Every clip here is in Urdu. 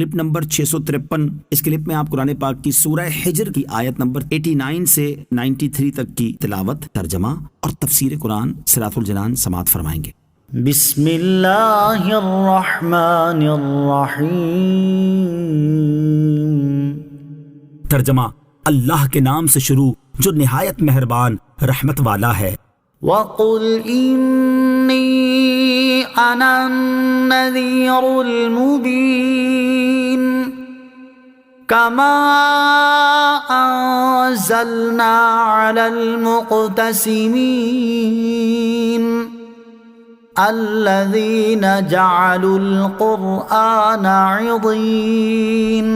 Clip number 653۔ اس کلپ میں آپ قرآن پاک کی سورہ حجر کی آیت نمبر 89 سے 93 تک کی تلاوت، ترجمہ اور تفسیر قرآن صراط الجنان سماعت فرمائیں گے۔ بسم اللہ الرحمن الرحیم۔ ترجمہ، اللہ کے نام سے شروع جو نہایت مہربان رحمت والا ہے۔ وَقُلْ إِنِّي أَنَا النَّذِيرُ الْمُبِينُ كَمَا أَنزَلْنَا عَلَى الْمُقْتَسِمِينَ الَّذِينَ جَعَلُوا الْقُرْآنَ عِضِينَ۔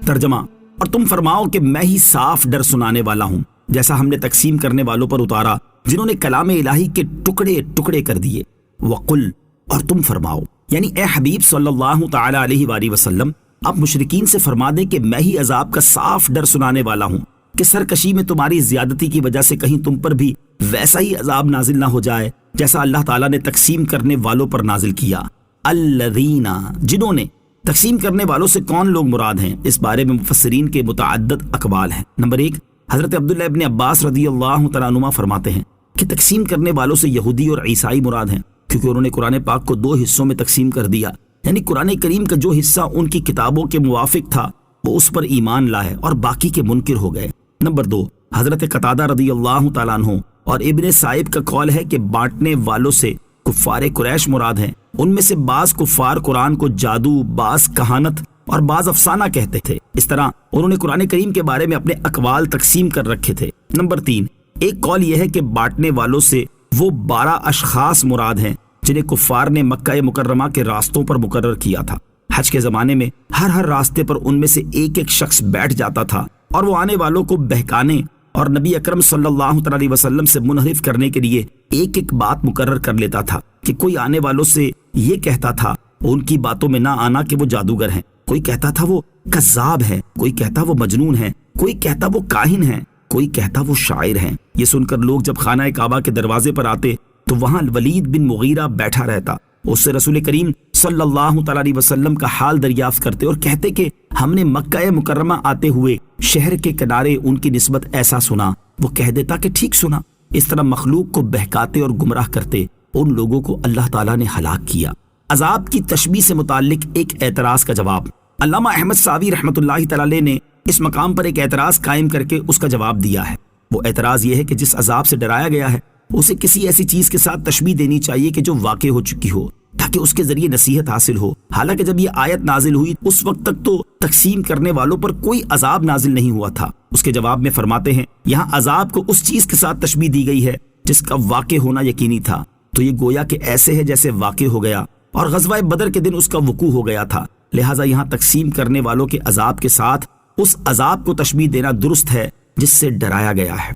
ترجمہ، اور تم فرماؤ کہ میں ہی صاف ڈر سنانے والا ہوں، جیسا ہم نے تقسیم کرنے والوں پر اتارا جنہوں نے کلام الہی کے ٹکڑے ٹکڑے کر دیے۔ وقل، اور تم فرماؤ، یعنی اے حبیب صلی اللہ تعالی علیہ وآلہ وسلم، آپ مشرکین سے فرما دیں کہ میں ہی عذاب کا صاف ڈر سنانے والا ہوں کہ سرکشی میں تمہاری زیادتی کی وجہ سے کہیں تم پر بھی ویسا ہی عذاب نازل نہ ہو جائے جیسا اللہ تعالیٰ نے تقسیم کرنے والوں پر نازل کیا۔ الذین، جنہوں نے، تقسیم کرنے والوں سے کون لوگ مراد ہیں؟ اس بارے میں مفسرین کے متعدد اقوال ہیں۔ نمبر 1، حضرت عبداللہ ابن عباس رضی اللہ تعالیٰ عنہما فرماتے ہیں کہ تقسیم کرنے والوں سے یہودی اور عیسائی مراد ہیں، کیونکہ انہوں نے قرآن پاک کو 2 حصوں میں تقسیم کر دیا، یعنی قرآن کریم کا جو حصہ ان کی کتابوں کے موافق تھا وہ اس پر ایمان لائے اور باقی کے منکر ہو گئے۔ نمبر 2، حضرت قتادہ رضی اللہ تعالیٰ عنہ اور ابن سائب کا قول ہے کہ بانٹنے والوں سے کفار قریش مراد ہیں۔ ان میں سے بعض کفار قرآن کو جادو، بعض کہانت اور بعض افسانہ کہتے تھے۔ اس طرح انہوں نے قرآن کریم کے بارے میں اپنے اقوال تقسیم کر رکھے تھے۔ نمبر 3، ایک قول یہ ہے کہ بانٹنے والوں سے وہ 12 اشخاص مراد ہیں جنہیں کفار نے مکہ مکرمہ کے راستوں پر مقرر کیا تھا۔ حج کے زمانے میں ہر راستے پر ان میں سے ایک ایک شخص بیٹھ جاتا تھا اور وہ آنے والوں کو بہکانے اور نبی اکرم صلی اللہ علیہ وسلم سے منحرف کرنے کے لیے ایک ایک بات مقرر کر لیتا تھا کہ کوئی آنے والوں سے یہ کہتا تھا ان کی باتوں میں نہ آنا کہ وہ جادوگر ہیں، کوئی کہتا تھا وہ کذاب ہے، کوئی کہتا وہ مجنون ہے، کوئی کہتا وہ کاہن ہے، کوئی کہتا وہ شاعر ہیں۔ یہ سن کر لوگ جب خانہ کعبہ کے دروازے پر آتے تو وہاں ولید بن مغیرہ بیٹھا رہتا، اس سے رسول کریم صلی اللہ تعالی علیہ وسلم کا حال دریافت کرتے اور کہتے کہ ہم نے مکہ مکرمہ آتے ہوئے شہر کے کنارے ان کی نسبت ایسا سنا۔ وہ کہہ دیتا کہ ٹھیک سنا۔ اس طرح مخلوق کو بہکاتے اور گمراہ کرتے ان لوگوں کو اللہ تعالیٰ نے ہلاک کیا۔ عذاب کی تشبیہ سے متعلق ایک اعتراض کا جواب۔ علامہ احمد ساوی رحمۃ اللہ تعالی نے اس مقام پر ایک اعتراض قائم کر کے اس کا جواب دیا ہے۔ وہ اعتراض یہ ہے کہ جس عذاب سے ڈرایا گیا ہے اسے کسی ایسی چیز کے ساتھ تشبیہ دینی چاہیے کہ جو واقع ہو چکی ہو تاکہ اس کے ذریعے نصیحت حاصل ہو۔ حالانکہ جب یہ آیت نازل ہوئی اس وقت تک تو تقسیم کرنے والوں پر کوئی عذاب نازل نہیں ہوا تھا۔ اس کے جواب میں فرماتے ہیں یہاں عذاب کو اس چیز کے ساتھ تشبیہ دی گئی ہے جس کا واقع ہونا یقینی تھا، تو یہ گویا کہ ایسے ہے جیسے واقع ہو گیا اور غزوہ بدر کے دن اس کا وقوع ہو گیا تھا، لہٰذا یہاں تقسیم کرنے والوں کے عذاب کے ساتھ اس عذاب کو تشبیہ دینا درست ہے جس سے ڈرایا گیا ہے۔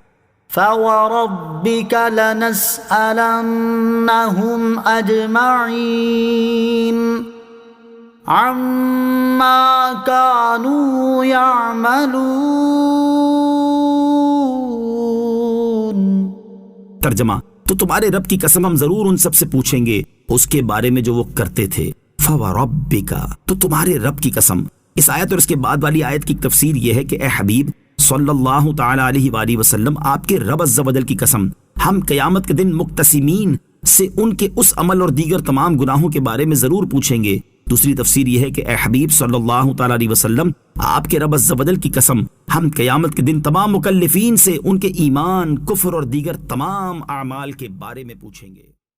فَوَرَبِّكَ لَنَسْأَلَنَّهُمْ أَجْمَعِينَ عَمَّا كَانُوا يَعْمَلُونَ۔ ترجمہ، تو تمہارے رب کی قسم ہم ضرور ان سب سے پوچھیں گے اس کے بارے میں جو وہ کرتے تھے۔ فَوَرَبِّكَ، تو تمہارے رب کی قسم۔ اس آیت اور اس کے بعد والی آیت کی تفسیر یہ ہے کہ اے حبیب صلی اللہ تعالی علیہ وآلہ وسلم، آپ کے رب عز و جل کی قسم، ہم قیامت کے دن مقتسمین سے ان کے اس عمل اور دیگر تمام گناہوں کے بارے میں ضرور پوچھیں گے۔ دوسری تفسیر یہ ہے کہ اے حبیب صلی اللہ تعالی علیہ وسلم، آپ کے رب عز و جل کی قسم، ہم قیامت کے دن تمام مکلفین سے ان کے ایمان، کفر اور دیگر تمام اعمال کے بارے میں پوچھیں گے۔